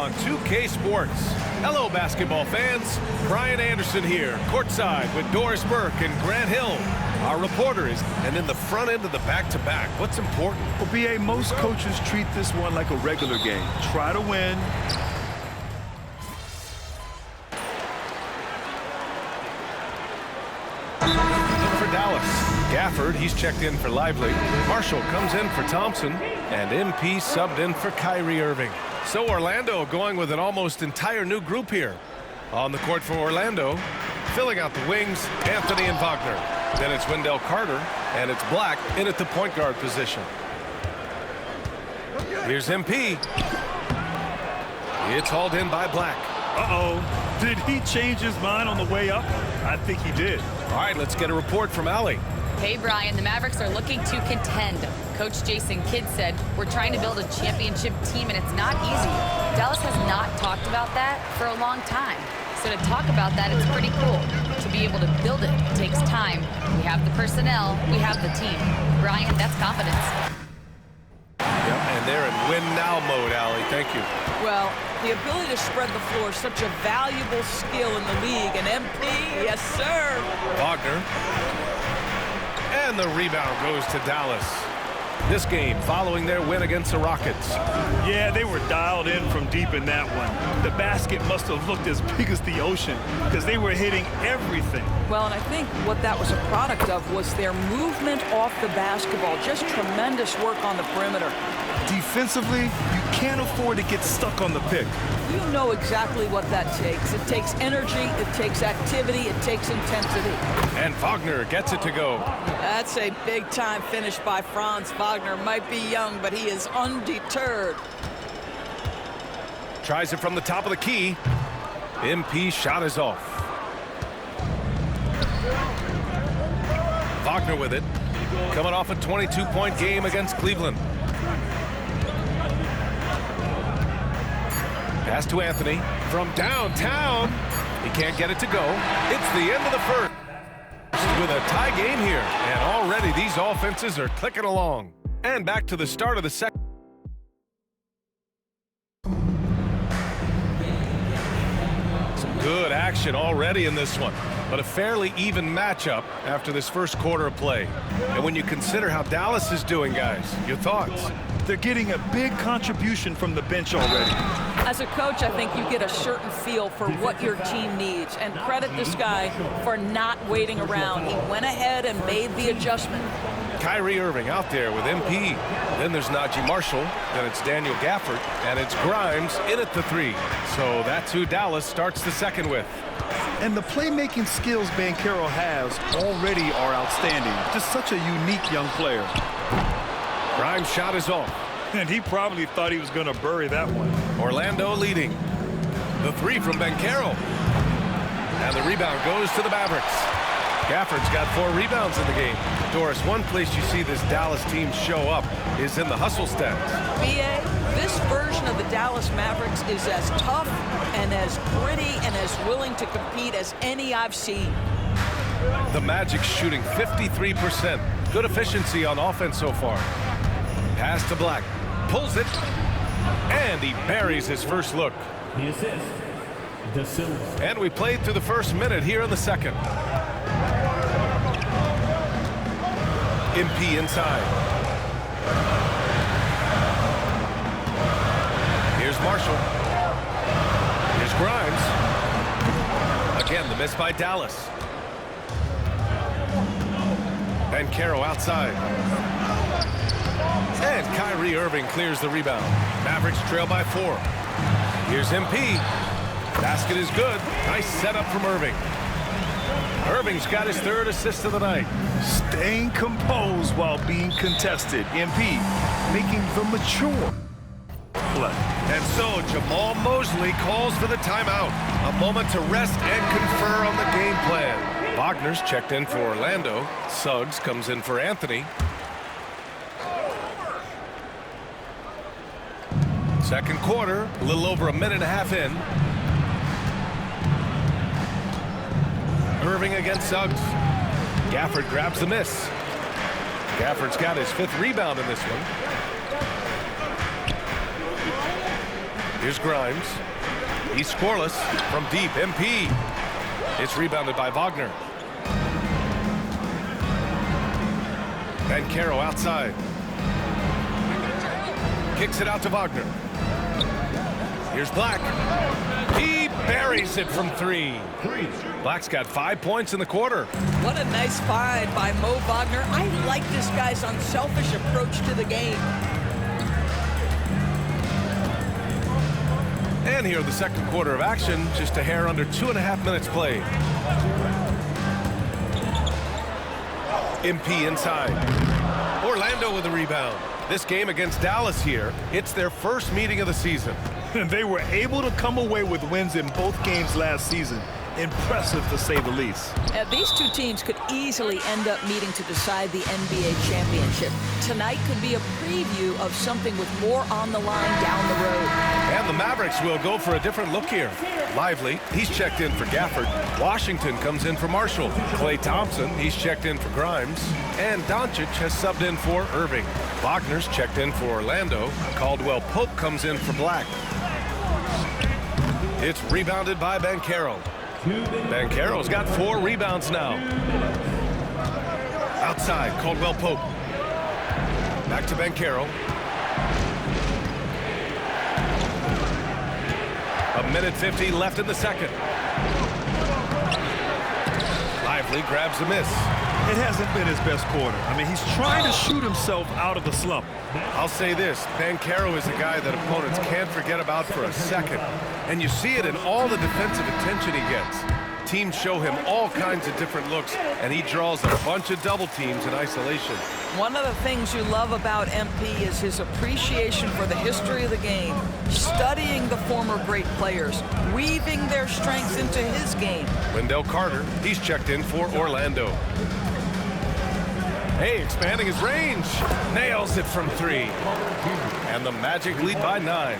on 2K Sports. Hello, basketball fans. Brian Anderson here, courtside with Doris Burke and Grant Hill. Our reporter is, and in the front end of the back-to-back, what's important? Well, BA, most coaches treat this one like a regular game. Try to win. For Dallas, Gafford, he's checked in for Lively. Marshall comes in for Thompson, and MP subbed in for Kyrie Irving. So Orlando going with an almost entire new group here. On the court for Orlando, filling out the wings, Anthony and Wagner. Then it's Wendell Carter, and it's Black in at the point guard position. Here's MP. It's hauled in by Black. Uh-oh. Did he change his mind on the way up? I think he did. All right, let's get a report from Allie. Hey, Brian, the Mavericks are looking to contend. Coach Jason Kidd said, we're trying to build a championship team, and it's not easy. Dallas has not talked about that for a long time. So to talk about that, it's pretty cool. To be able to build it takes time. We have the personnel, we have the team. Brian, that's confidence. Yep, and they're in win-now mode, Allie. Thank you. Well, the ability to spread the floor is such a valuable skill in the league. And MP, yes, sir. Wagner. And the rebound goes to Dallas. This game following their win against the Rockets. Yeah, they were dialed in from deep in that one. The basket must have looked as big as the ocean because they were hitting everything. Well, and I think what that was a product of was their movement off the basketball. Just tremendous work on the perimeter. Defensively, you can't afford to get stuck on the pick. You know exactly what that takes. It takes energy, it takes activity, it takes intensity. And Wagner gets it to go. That's a big-time finish by Franz Wagner. Might be young, but he is undeterred. Tries it from the top of the key. MP shot is off. Wagner with it. Coming off a 22-point game against Cleveland. Pass to Anthony from downtown. He can't get it to go. It's the end of the first with a tie game here. And already these offenses are clicking along. And back to the start of the second. Some good action already in this one. But a fairly even matchup after this first quarter of play. And when you consider how Dallas is doing, guys, your thoughts? They're getting a big contribution from the bench already. As a coach, I think you get a certain feel for what your team needs. And credit this guy for not waiting around. He went ahead and made the adjustment. Kyrie Irving out there with MP. Then there's Najee Marshall. Then it's Daniel Gafford. And it's Grimes in at the three. So that's who Dallas starts the second with. And the playmaking skills Mycareer has already are outstanding. Just such a unique young player. Grimes' shot is off. And he probably thought he was going to bury that one. Orlando leading. The three from Mycareer. And the rebound goes to the Mavericks. Gafford's got 4 rebounds in the game. Doris, one place you see this Dallas team show up is in the hustle stats. BA, this version of the Dallas Mavericks is as tough and as gritty and as willing to compete as any I've seen. The Magic shooting 53%. Good efficiency on offense so far. Pass to Black. Pulls it. And he buries his first look. The assist, De Silva. And we played through the first minute here in the second. MP inside. Here's Marshall. Here's Grimes. Again, the miss by Dallas. Mycareer outside. And Kyrie Irving clears the rebound. Mavericks trail by 4. Here's MP. Basket is good. Nice setup from Irving. Irving's got his 3rd assist of the night. Staying composed while being contested. MP making the mature play. And so Jamal Mosley calls for the timeout. A moment to rest and confer on the game plan. Wagner's checked in for Orlando. Suggs comes in for Anthony. Second quarter, a little over a minute and a half in. Irving against Suggs. Gafford grabs the miss. Gafford's got his 5th rebound in this one. Here's Grimes. He's scoreless from deep. MP. It's rebounded by Wagner. Mycareer outside. Kicks it out to Wagner. Here's Black. He buries it from 3. Black's got 5 points in the quarter. What a nice find by Mo Wagner. I like this guy's unselfish approach to the game. And here the second quarter of action, just a hair under 2.5 minutes played. MP inside. Orlando with a rebound. This game against Dallas here, it's their first meeting of the season. And they were able to come away with wins in both games last season. Impressive, to say the least. These two teams could easily end up meeting to decide the NBA championship. Tonight could be a preview of something with more on the line down the road. And the Mavericks will go for a different look here. Lively, he's checked in for Gafford. Washington comes in for Marshall. Klay Thompson, he's checked in for Grimes. And Doncic has subbed in for Irving. Wagner's checked in for Orlando. Caldwell Pope comes in for Black. It's rebounded by Mycareer. Mycareer's got 4 rebounds now. Outside, Caldwell Pope. Back to Mycareer. 1:50 left in the second. Lively grabs a miss. It hasn't been his best quarter. I mean, he's trying to shoot himself out of the slump. I'll say this, Mycareer is a guy that opponents can't forget about for a second. And you see it in all the defensive attention he gets. Teams show him all kinds of different looks, and he draws a bunch of double teams in isolation. One of the things you love about MP is his appreciation for the history of the game, studying the former great players, weaving their strengths into his game. Wendell Carter, he's checked in for Orlando. Hey, expanding his range. Nails it from 3. And the Magic lead by 9.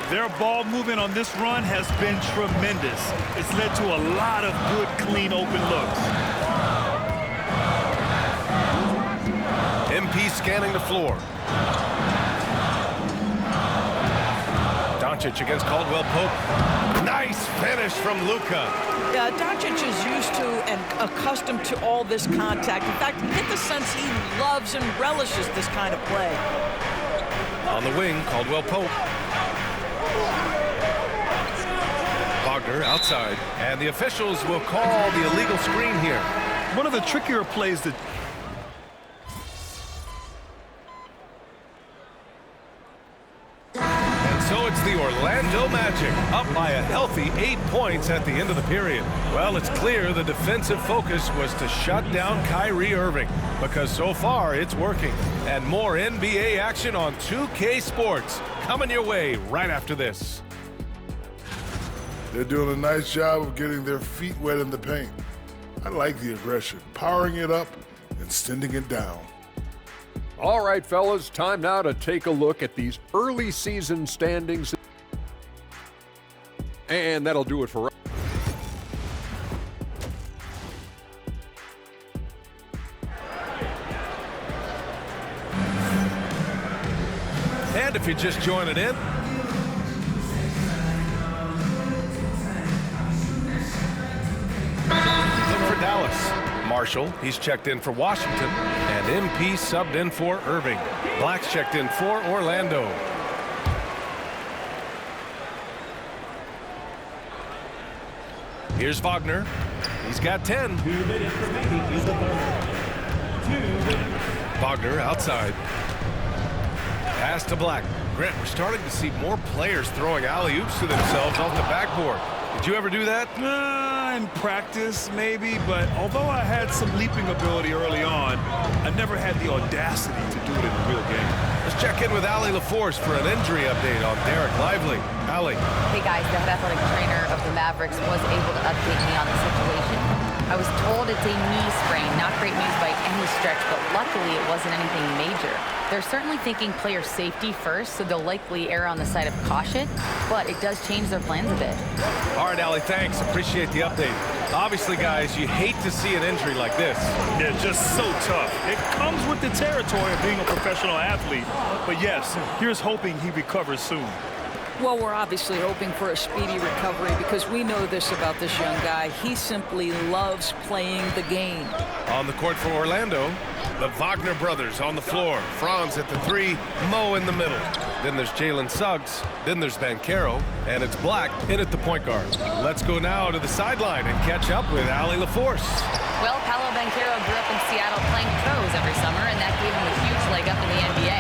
Their ball movement on this run has been tremendous. It's led to a lot of good, clean, open looks. MP scanning the floor. Doncic against Caldwell Pope. Nice finish from Luka. Yeah, Doncic is used to and accustomed to all this contact. In fact, you get the sense he loves and relishes this kind of play. On the wing, Caldwell Pope. Wagner outside, and the officials will call the illegal screen here. One of the trickier plays that... And so it's the Orlando Magic, up by a healthy 8 points at the end of the period. Well, it's clear the defensive focus was to shut down Kyrie Irving, because so far it's working. And more NBA action on 2K Sports coming your way right after this. They're doing a nice job of getting their feet wet in the paint. I like the aggression, powering it up and sending it down. All right, fellas, time now to take a look at these early season standings. And that'll do it for us. And if you're just joining in, for Dallas. Marshall, he's checked in for Washington, and MP subbed in for Irving. Black's checked in for Orlando. Here's Wagner. He's got 10. 2 minutes remaining in the third. 2 minutes. Wagner outside. Pass to Black. Grant, we're starting to see more players throwing alley-oops to themselves off the backboard. Did you ever do that? In practice, maybe, but although I had some leaping ability early on, I never had the audacity to do it in a real game. Let's check in with Allie LaForce for an injury update on Derek Lively. Allie. Hey guys, the head athletic trainer of the Mavericks was able to update me on the situation. I was told it's a knee sprain, not great news by any stretch, but luckily it wasn't anything major. They're certainly thinking player safety first, so they'll likely err on the side of caution, but it does change their plans a bit. All right, Allie, thanks. Appreciate the update. Obviously, guys, you hate to see an injury like this. Yeah, just so tough. It comes with the territory of being a professional athlete. But yes, here's hoping he recovers soon. Well, we're obviously hoping for a speedy recovery because we know this about this young guy. He simply loves playing the game. On the court for Orlando, the Wagner brothers on the floor. Franz at the 3, Mo in the middle. Then there's Jalen Suggs. Then there's Mycareer, and it's Black in at the point guard. Let's go now to the sideline and catch up with Allie LaForce. Well, Paolo Banchero grew up in Seattle playing pros every summer, and that gave him a huge leg up in the NBA.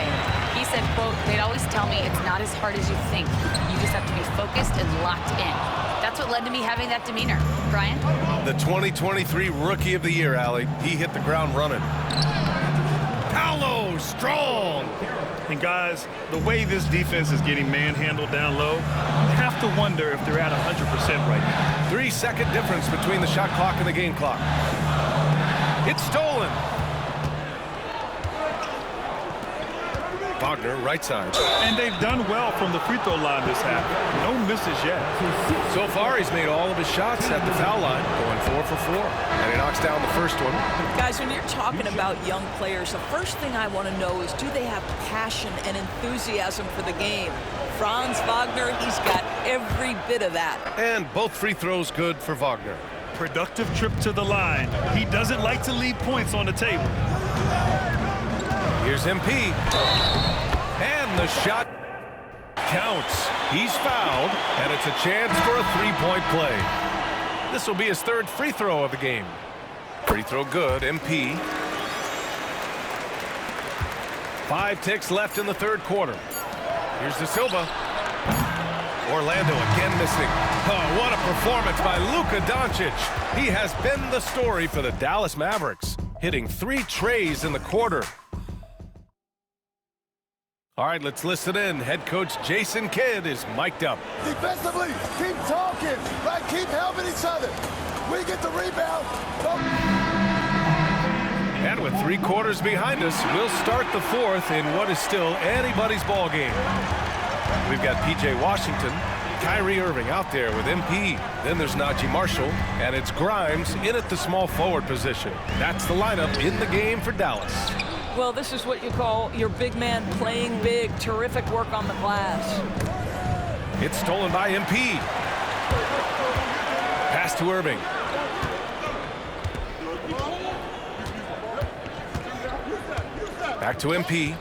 He said, quote, "They'd always tell me it's not as hard as you think. You just have to be focused and locked in." That's what led to me having that demeanor. Brian? The 2023 Rookie of the Year, Allie. He hit the ground running. Paolo, strong. And guys, the way this defense is getting manhandled down low, you have to wonder if they're at 100% right now. 3-second difference between the shot clock and the game clock. It's stolen. Wagner, right side. And they've done well from the free throw line this half. No misses yet. So far, he's made all of his shots at the foul line, going 4 for 4. And he knocks down the first one. Guys, when you're talking about young players, the first thing I want to know is, do they have passion and enthusiasm for the game? Franz Wagner, he's got every bit of that. And both free throws good for Wagner. Productive trip to the line. He doesn't like to leave points on the table. Here's MP. And the shot counts. He's fouled, and it's a chance for a three-point play. This will be his third free throw of the game. Free throw good, MP. 5 ticks left in the third quarter. Here's De Silva. Orlando again missing. Oh, what a performance by Luka Doncic. He has been the story for the Dallas Mavericks, hitting 3 trays in the quarter. All right, let's listen in. Head coach Jason Kidd is mic'd up. Defensively, keep talking, right? Keep helping each other. We get the rebound. And with 3 quarters behind us, we'll start the fourth in what is still anybody's ball game. We've got P.J. Washington, Kyrie Irving out there with MP. Then there's Najee Marshall, and it's Grimes in at the small forward position. That's the lineup in the game for Dallas. Well, this is what you call your big man playing big. Terrific work on the glass. It's stolen by MP. Pass to Irving. Back to MP.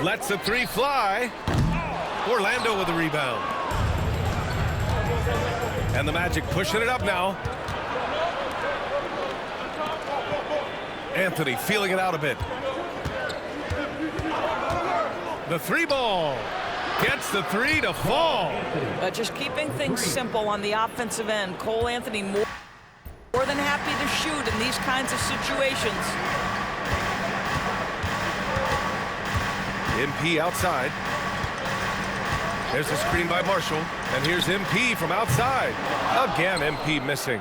Lets the 3 fly. Orlando with the rebound. And the Magic pushing it up now. Anthony feeling it out a bit. The 3 ball. Gets the 3 to fall. Just keeping things simple on the offensive end. Cole Anthony more than happy to shoot in these kinds of situations. MP outside. There's a screen by Marshall. And here's MP from outside. Again, MP missing.